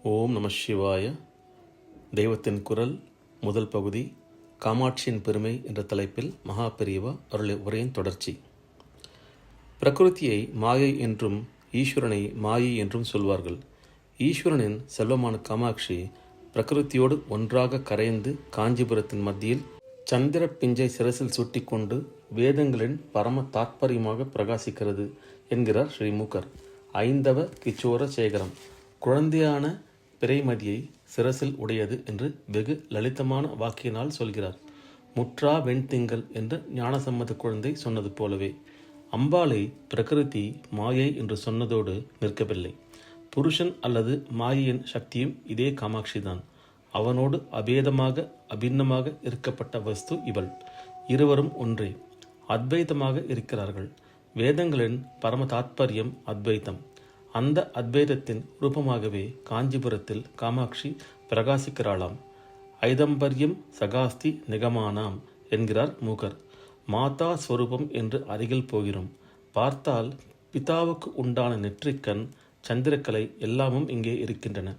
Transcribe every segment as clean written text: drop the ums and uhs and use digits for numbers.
ஓம் நம சிவாய. தெய்வத்தின் குரல் முதல் பகுதி, காமாட்சியின் பெருமை என்ற தலைப்பில் மகா பெரியவா அருளிய உரையின் தொடர்ச்சி. பிரகிருதியை மாயை என்றும் ஈஸ்வரனை மாயை என்றும் சொல்வார்கள். ஈஸ்வரனின் செல்வமான காமாட்சி பிரகிருதியோடு ஒன்றாக கரைந்து காஞ்சிபுரத்தின் மத்தியில் சந்திர பிஞ்சை சிரசில் சூட்டிக்கொண்டு வேதங்களின் பரம தாத்பரியமாக பிரகாசிக்கிறது என்கிறார் ஸ்ரீமுகர். ஐந்தவ கிச்சோர சேகரம். குழந்தையான பிறைமதியை சிரசில் உடையது என்று வெகு லலிதமான வாக்கியனால் சொல்கிறார். முற்றா வெண்திங்கள் என்று ஞானசம்மத குழந்தை சொன்னது போலவே அம்பாளை பிரகிருதி மாயை என்று சொன்னதோடு நிற்கவில்லை. புருஷன் அல்லது மாயையின் சக்தியும் இதே காமாட்சிதான். அவனோடு அபேதமாக அபிண்ணமாக இருக்கப்பட்ட வஸ்து இவள். இருவரும் ஒன்றே, அத்வைதமாக இருக்கிறார்கள். வேதங்களின் பரம தாத்பரியம் அத்வைதம். அந்த அத்வைதத்தின் ரூபமாகவே காஞ்சிபுரத்தில் காமாட்சி பிரகாசிக்கிறாளாம். ஐதம்பரியம் சகாஸ்தி நிகமானாம் என்கிறார் மூகர். மாதா ஸ்வரூபம் என்று அருகில் போகிறோம். பார்த்தால் பிதாவுக்கு உண்டான நெற்றிக்கண், சந்திரக்கலை எல்லாமும் இங்கே இருக்கின்றன.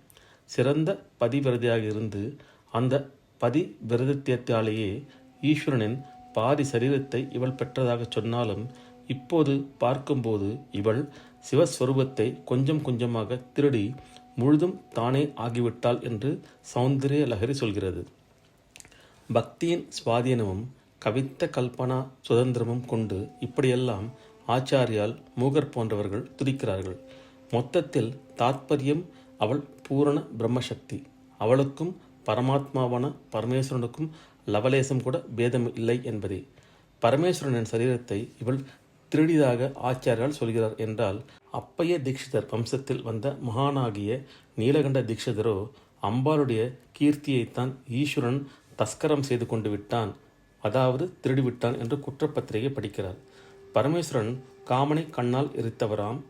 சிறந்த பதிவிரதையாக இருந்து அந்த பதிவிரதத்தியாலேயே ஈஸ்வரனின் பாதி சரீரத்தை இவள் பெற்றதாக சொன்னாலும், இப்போது பார்க்கும்போது இவள் சிவஸ்வரூபத்தை கொஞ்சம் கொஞ்சமாக திருடி முழுதும் தானே ஆகிவிட்டாள் என்று சௌந்தரிய லஹரி சொல்கிறது. பக்தியின் சுவாதீனமும் கவித்த கல்பனா சுதந்திரமும் கொண்டு இப்படியெல்லாம் ஆச்சாரியால் மூகர் போன்றவர்கள் துதிக்கிறார்கள். மொத்தத்தில் தாத்பரியம் அவள் பூரண பிரம்மசக்தி. அவளுக்கும் பரமாத்மாவான பரமேஸ்வரனுக்கும் லவலேசம் கூட பேதம் இல்லை என்பதே. பரமேஸ்வரனின் சரீரத்தை இவள் திருடிதாக ஆச்சாரியால் சொல்கிறார் என்றால், அப்பைய தீட்சிதர் வம்சத்தில் வந்த மகானாகிய நீலகண்ட தீட்சிதரோ அம்பாளுடைய கீர்த்தியைத்தான் ஈஸ்வரன் தஸ்கரம் செய்து கொண்டு விட்டான், அதாவது திருடிவிட்டான் என்று குற்றப்பத்திரிகை படிக்கிறார். பரமேஸ்வரன் காமனை கண்ணால் எரித்தவராம்,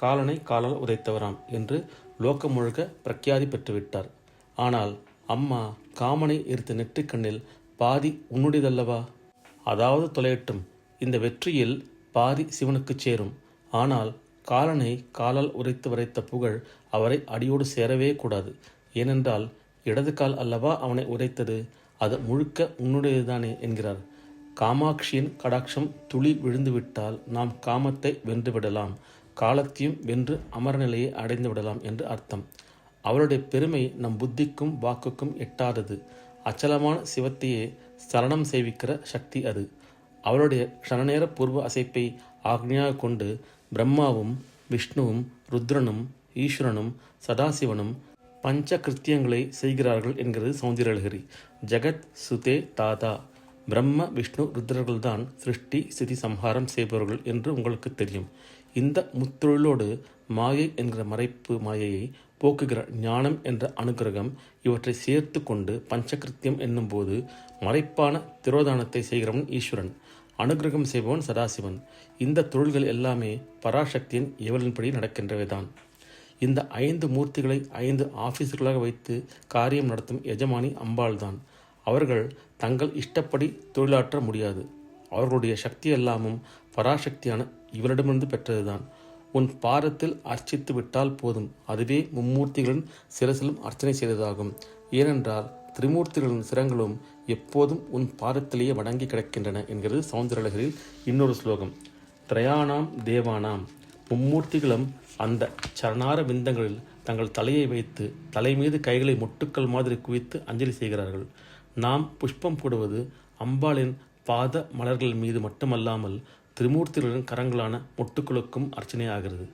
காலனை காலால் உதைத்தவராம் என்று லோகம் முழுக்க பிரக்யாதி பெற்றுவிட்டார். ஆனால் அம்மா காமனை எரித்த நெற்றிக்கண்ணில் பாதி உன்னுடையதல்லவா? அதாவது தொலையட்டும், இந்த வெற்றியில் பாதி சிவனுக்கு சேரும். ஆனால் காலனை காலால் உரைத்து வரைத்த புகழ் அவரை அடியோடு சேரவே கூடாது. ஏனென்றால் இடது கால் அல்லவா அவனை உரைத்தது, அது முழுக்க உன்னுடையதுதானே என்கிறார். காமாட்சியின் கடாட்சம் துளி விழுந்துவிட்டால் நாம் காமத்தை வென்றுவிடலாம், காலத்தையும் வென்று அமரநிலையை அடைந்து விடலாம் என்று அர்த்தம். அவளுடைய பெருமை நம் புத்திக்கும் வாக்குக்கும் எட்டாதது. அச்சலமான சிவத்தையே சரணம் செய்விக்கிற சக்தி அது. அவளுடைய க்ஷணநேர பூர்வ அசைப்பை ஆக்ஞையாக கொண்டு பிரம்மாவும் விஷ்ணுவும் ருத்ரனும் ஈஸ்வரனும் சதாசிவனும் பஞ்ச கிருத்தியங்களை செய்கிறார்கள் என்கிறது சௌந்தரலஹரி. ஜெகத் சுதே தாதா. பிரம்ம விஷ்ணு ருத்ரர்கள்தான் சிருஷ்டி ஸ்திதி சம்ஹாரம் செய்பவர்கள் என்று உங்களுக்கு தெரியும். இந்த முத்தொழிலோடு மாயை என்கிற மறைப்பு மாயையை போக்குகிற ஞானம் என்ற அனுகிரகம் இவற்றை சேர்த்து கொண்டு பஞ்சகிருத்தியம் என்னும்போது மறைப்பான திரோதானத்தை செய்கிறவன் ஈஸ்வரன், அனுகிரகம் செய்பவன் சதாசிவன். இந்த தொழில்கள் எல்லாமே பராசக்தியின் ஏவலின்படி நடக்கின்றவைதான். இந்த 5 மூர்த்திகளை 5 ஆபீஸ்களாக வைத்து காரியம் நடத்தும் எஜமானி அம்பாள்தான். அவர்கள் தங்கள் இஷ்டப்படி தொழிலாற்ற முடியாது. அவர்களுடைய சக்தி எல்லாமும் பராசக்தியான இவரிடமிருந்து பெற்றதுதான். உன் பாதத்தில் அர்ச்சித்து விட்டால் போதும், அதுவே மும்மூர்த்திகளின் சிரசிலும் அர்ச்சனை செய்ததாகும். ஏனென்றால் திரிமூர்த்திகளின் சிரங்களும் எப்போதும் உன் பாதத்திலேயே வணங்கி கிடக்கின்றன என்கிறது சௌந்தரலஹரியில் இன்னொரு ஸ்லோகம். திரயாணாம் தேவானாம். மும்மூர்த்திகளும் அந்த சரணார விந்தங்களில் தங்கள் தலையை வைத்து தலை மீது கைகளை மொட்டுக்கள் மாதிரி குவித்து அஞ்சலி செய்கிறார்கள். நாம் புஷ்பம் போடுவது அம்பாளின் பாத மலர்கள் மீது மட்டுமல்லாமல் திரிமூர்த்திகளின் கரங்களான மொட்டுக்களுக்கும் அர்ச்சனை ஆகிறது.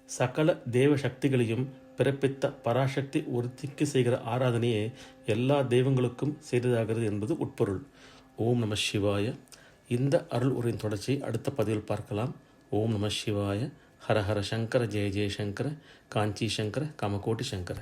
சகல தேவ சக்திகளையும் பிறப்பித்த பராசக்தி ஒருத்திக்கு செய்கிற ஆராதனையே எல்லா தெய்வங்களுக்கும் செய்ததாகிறது என்பது உட்பொருள். ஓம் நம சிவாய. இந்த அருள் உரையின் தொடர்ச்சியை அடுத்த பதிவில் பார்க்கலாம். ஓம் நம சிவாய. ஹர ஹர சங்கர ஜெய ஜெய சங்கர. காஞ்சி சங்கர காமகோட்டி சங்கர.